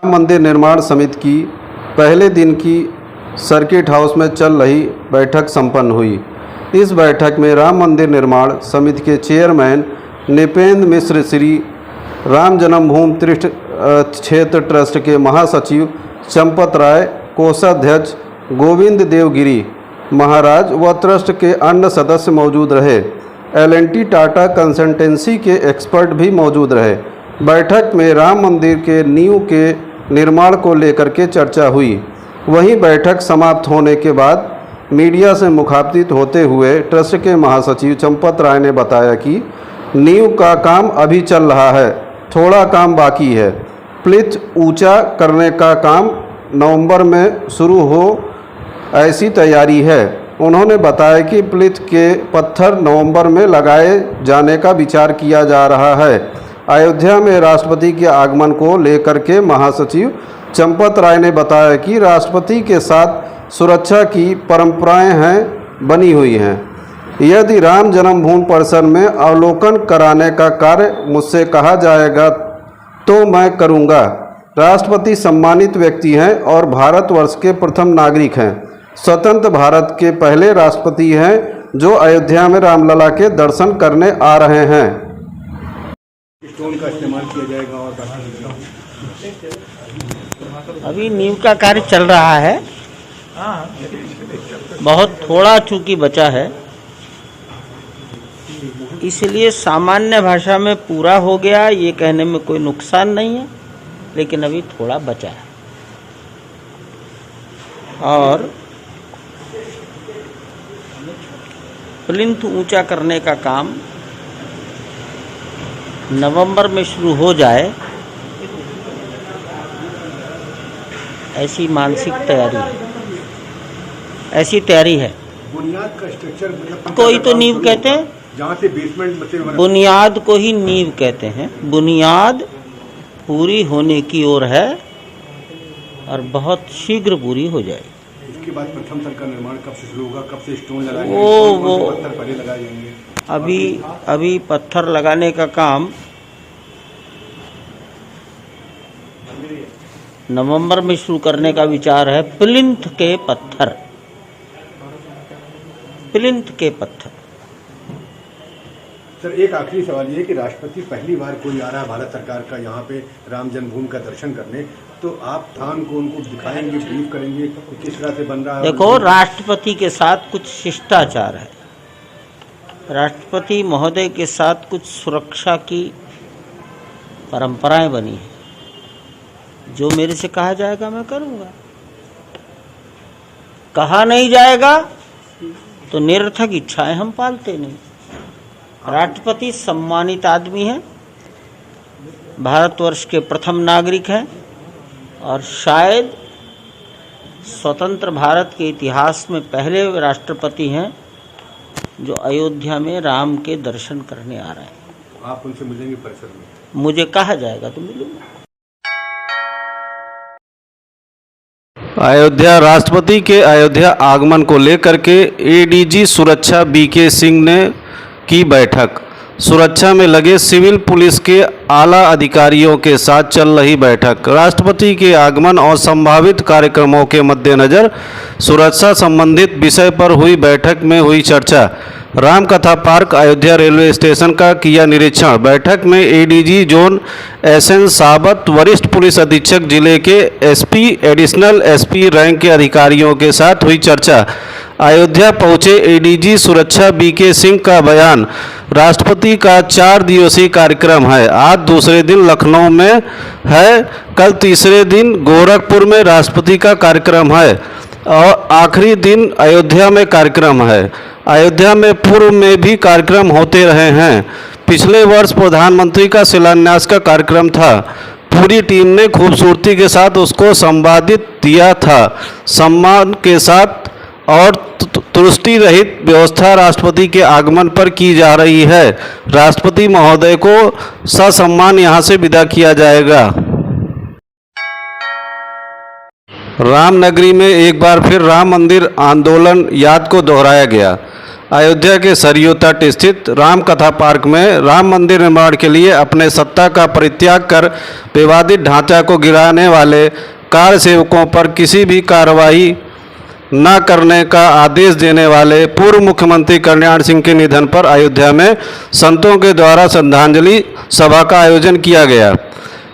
मंदिर निर्माण समिति की पहले दिन की सर्किट हाउस में चल रही बैठक संपन्न हुई। इस बैठक में राम मंदिर निर्माण समिति के चेयरमैन नृपेंद्र मिश्र, श्री राम जन्मभूमि तीर्थ क्षेत्र ट्रस्ट के महासचिव चंपत राय, कोषाध्यक्ष गोविंद देवगिरी महाराज व ट्रस्ट के अन्य सदस्य मौजूद रहे। L&T टाटा कंसल्टेंसी के एक्सपर्ट भी मौजूद रहे। बैठक में राम मंदिर के नींव के निर्माण को लेकर के चर्चा हुई। वहीं बैठक समाप्त होने के बाद मीडिया से मुखातिब होते हुए ट्रस्ट के महासचिव चंपत राय ने बताया कि नींव का काम अभी चल रहा है, थोड़ा काम बाकी है। प्लिथ ऊंचा करने का काम नवंबर में शुरू हो ऐसी तैयारी है। उन्होंने बताया कि प्लिथ के पत्थर नवंबर में लगाए जाने का विचार किया जा रहा है। अयोध्या में राष्ट्रपति के आगमन को लेकर के महासचिव चंपत राय ने बताया कि राष्ट्रपति के साथ सुरक्षा की परंपराएं बनी हुई हैं। यदि राम जन्मभूमि परिसर में अवलोकन कराने का कार्य मुझसे कहा जाएगा तो मैं करूंगा। राष्ट्रपति सम्मानित व्यक्ति हैं और भारतवर्ष के प्रथम नागरिक हैं। स्वतंत्र भारत के पहले राष्ट्रपति हैं जो अयोध्या में रामलला के दर्शन करने आ रहे हैं। स्टोन का इस्तेमाल किया जाएगा और अभी नींव का कार्य चल रहा है, बहुत थोड़ा चूंकि बचा है, इसलिए सामान्य भाषा में पूरा हो गया ये कहने में कोई नुकसान नहीं है, लेकिन अभी थोड़ा बचा है। और प्लिंथ ऊंचा करने का काम नवंबर में शुरू हो जाए ऐसी मानसिक तैयारी है, ऐसी तैयारी है। बुनियाद का स्ट्रक्चर कोई तो नींव कहते हैं, जहाँ से बेसमेंट बुनियाद को ही नींव कहते हैं। बुनियाद पूरी होने की ओर है और बहुत शीघ्र पूरी हो जाएगी। इसके बाद प्रथम तल का निर्माण कब से शुरू होगा, कब से स्टोन लगाएंगे, वो पत्थर पहले लगाए जाएंगे? अभी पत्थर लगाने का काम नवंबर में शुरू करने का विचार है। प्लिंथ के पत्थर सर, एक आखिरी सवाल ये है कि राष्ट्रपति पहली बार कोई आ रहा है भारत सरकार का यहाँ पे राम जन्मभूमि का दर्शन करने, तो आप थान को उनको दिखाएंगे, ब्रीफ करेंगे कि किस तरह से बन रहा है? देखो, राष्ट्रपति के साथ कुछ शिष्टाचार है, राष्ट्रपति महोदय के साथ कुछ सुरक्षा की परंपराएं बनी है। जो मेरे से कहा जाएगा मैं करूँगा, कहा नहीं जाएगा तो निरर्थक इच्छाएं हम पालते नहीं। राष्ट्रपति सम्मानित आदमी हैं, भारतवर्ष के प्रथम नागरिक हैं और शायद स्वतंत्र भारत के इतिहास में पहले राष्ट्रपति हैं जो अयोध्या में राम के दर्शन करने आ रहे हैं। आप उनसे मिलेंगे परिसर में? मुझे कहा जाएगा तो मिलूंगा। अयोध्या राष्ट्रपति के अयोध्या आगमन को लेकर के ADG सुरक्षा BK सिंह ने की बैठक। सुरक्षा में लगे सिविल पुलिस के आला अधिकारियों के साथ चल रही बैठक। राष्ट्रपति के आगमन और संभावित कार्यक्रमों के मद्देनज़र सुरक्षा संबंधित विषय पर हुई बैठक में हुई चर्चा। रामकथा पार्क अयोध्या रेलवे स्टेशन का किया निरीक्षण। बैठक में ADG जोन SN साबत, वरिष्ठ पुलिस अधीक्षक जिले के SP, एडिशनल SP रैंक के अधिकारियों के साथ हुई चर्चा। अयोध्या पहुंचे ADG सुरक्षा BK सिंह का बयान। राष्ट्रपति का 4 दिवसीय कार्यक्रम है। आज दूसरे दिन लखनऊ में है, कल तीसरे दिन गोरखपुर में राष्ट्रपति का कार्यक्रम है और आखिरी दिन अयोध्या में कार्यक्रम है। अयोध्या में पूर्व में भी कार्यक्रम होते रहे हैं। पिछले वर्ष प्रधानमंत्री का शिलान्यास का कार्यक्रम था। पूरी टीम ने खूबसूरती के साथ उसको संवादित दिया था। सम्मान के साथ और त्रुटि रहित व्यवस्था राष्ट्रपति के आगमन पर की जा रही है। राष्ट्रपति महोदय को ससम्मान यहां से विदा किया जाएगा। रामनगरी में एक बार फिर राम मंदिर आंदोलन याद को दोहराया गया। अयोध्या के सरयू तट स्थित राम कथा पार्क में राम मंदिर निर्माण के लिए अपने सत्ता का परित्याग कर विवादित ढांचा को गिराने वाले कार सेवकों पर किसी भी कार्रवाई न करने का आदेश देने वाले पूर्व मुख्यमंत्री कल्याण सिंह के निधन पर अयोध्या में संतों के द्वारा श्रद्धांजलि सभा का आयोजन किया गया।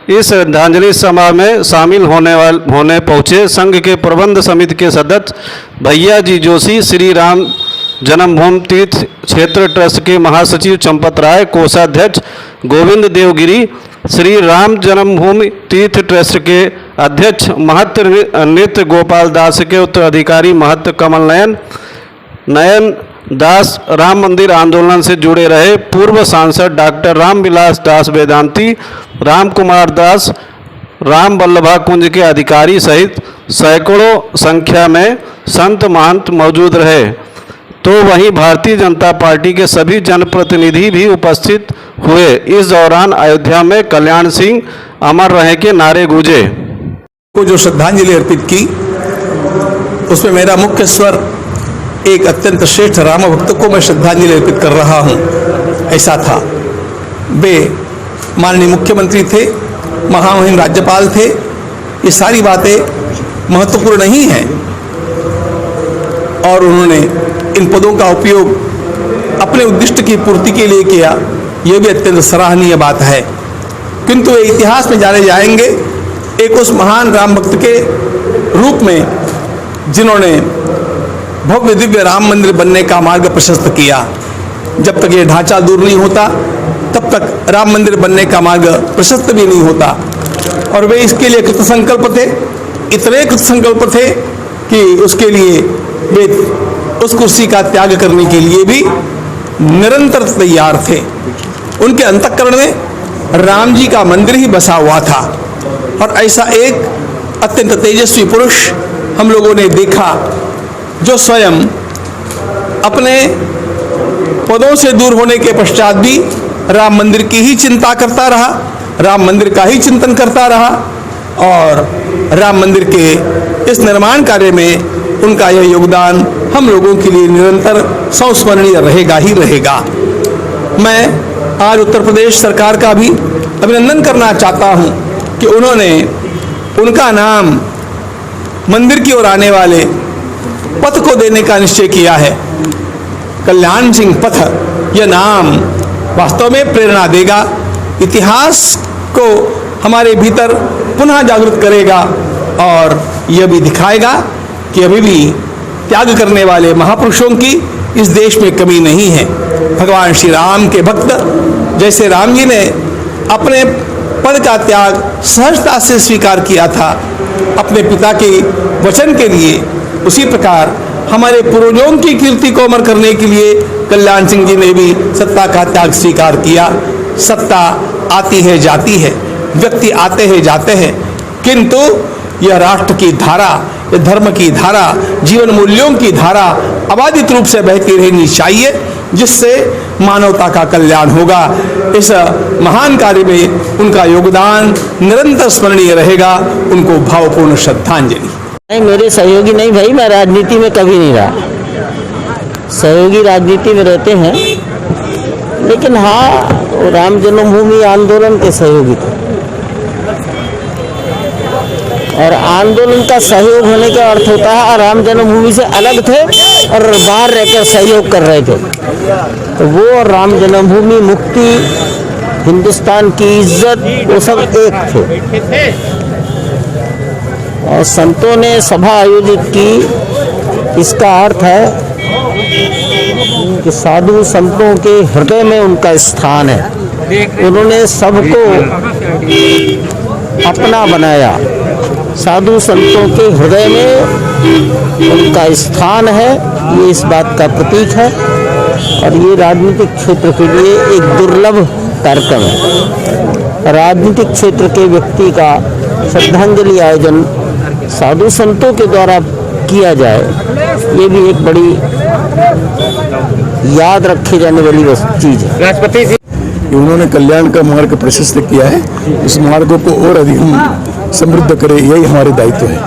इस श्रद्धांजलि सभा में शामिल होने पहुंचे संघ के प्रबंध समिति के सदस्य भैया जी जोशी, श्री राम जन्मभूमि तीर्थ क्षेत्र ट्रस्ट के महासचिव चंपत राय, कोषाध्यक्ष गोविंद देवगिरी, श्री राम जन्मभूमि तीर्थ ट्रस्ट के अध्यक्ष महंत नृत्य गोपाल दास के उत्तराधिकारी महंत कमल नयन दास, राम मंदिर आंदोलन से जुड़े रहे पूर्व सांसद डॉक्टर रामविलास दास वेदांती, राम कुमार दास, राम वल्लभा कुंज के अधिकारी सहित सैकड़ों संख्या में संत महंत मौजूद रहे। तो वहीं भारतीय जनता पार्टी के सभी जनप्रतिनिधि भी उपस्थित हुए। इस दौरान अयोध्या में कल्याण सिंह अमर रहे के नारे गूंजे। को जो श्रद्धांजलि अर्पित की उसमें मेरा मुख्य स्वर एक अत्यंत श्रेष्ठ राम भक्त को मैं श्रद्धांजलि अर्पित कर रहा हूं, ऐसा था। वे माननीय मुख्यमंत्री थे, महामहिम राज्यपाल थे। ये सारी बातें महत्वपूर्ण नहीं हैं और उन्होंने इन पदों का उपयोग अपने उद्दिष्ट की पूर्ति के लिए किया, यह भी अत्यंत सराहनीय बात है। किंतु वे इतिहास में जाने जाएंगे एक उस महान राम भक्त के रूप में जिन्होंने भव्य दिव्य राम मंदिर बनने का मार्ग प्रशस्त किया। जब तक ये ढांचा दूर नहीं होता तब तक राम मंदिर बनने का मार्ग प्रशस्त भी नहीं होता। और वे इसके लिए कृतसंकल्प थे, इतने कृतसंकल्प थे कि उसके लिए वे उस कुर्सी का त्याग करने के लिए भी निरंतर तैयार थे। उनके अंतःकरण में राम जी का मंदिर ही बसा हुआ था और ऐसा एक अत्यंत तेजस्वी पुरुष हम लोगों ने देखा जो स्वयं अपने पदों से दूर होने के पश्चात भी राम मंदिर की ही चिंता करता रहा, राम मंदिर का ही चिंतन करता रहा और राम मंदिर के इस निर्माण कार्य में उनका यह योगदान हम लोगों के लिए निरंतर संस्मरणीय रहेगा ही रहेगा। मैं आज उत्तर प्रदेश सरकार का भी अभिनंदन करना चाहता हूं कि उन्होंने उनका नाम मंदिर की ओर आने वाले पथ को देने का निश्चय किया है। कल्याण सिंह पथ, यह नाम वास्तव में प्रेरणा देगा, इतिहास को हमारे भीतर पुनः जागृत करेगा और यह भी दिखाएगा कि अभी भी त्याग करने वाले महापुरुषों की इस देश में कमी नहीं है। भगवान श्री राम के भक्त जैसे राम जी ने अपने पद का त्याग सहजता से स्वीकार किया था अपने पिता के वचन के लिए, उसी प्रकार हमारे पूर्वजों की कीर्ति को अमर करने के लिए कल्याण सिंह जी ने भी सत्ता का त्याग स्वीकार किया। सत्ता आती है जाती है, व्यक्ति आते हैं जाते हैं, किंतु यह राष्ट्र की धारा, यह धर्म की धारा, जीवन मूल्यों की धारा अबाधित रूप से बहती रहनी चाहिए, जिससे मानवता का कल्याण होगा। इस महान कार्य में उनका योगदान निरंतर स्मरणीय रहेगा। उनको भावपूर्ण श्रद्धांजलि। नहीं, मेरे सहयोगी नहीं भाई, मैं राजनीति में कभी नहीं रहा। सहयोगी राजनीति में रहते हैं, लेकिन हाँ, राम जन्मभूमि आंदोलन के सहयोगी थे और आंदोलन का सहयोग होने का अर्थ होता है राम जन्मभूमि से अलग थे और बाहर रहकर सहयोग कर रहे थे। तो वो और राम जन्मभूमि, मुक्ति, हिंदुस्तान की इज्जत, वो सब एक थे। और संतों ने सभा आयोजित की, इसका अर्थ है कि साधु संतों के हृदय में उनका स्थान है। उन्होंने सबको अपना बनाया। साधु संतों के हृदय में उनका स्थान है, ये इस बात का प्रतीक है। और ये राजनीतिक क्षेत्र के लिए एक दुर्लभ कार्यक्रम है। राजनीतिक क्षेत्र के व्यक्ति का श्रद्धांजलि आयोजन साधु संतों के द्वारा किया जाए, ये भी एक बड़ी याद रखी जाने वाली चीज़ है। राष्ट्रपति जी उन्होंने कल्याण का मार्ग प्रशस्त किया है, इस मार्ग को और अधिक समृद्ध करे, यही हमारे दायित्व है।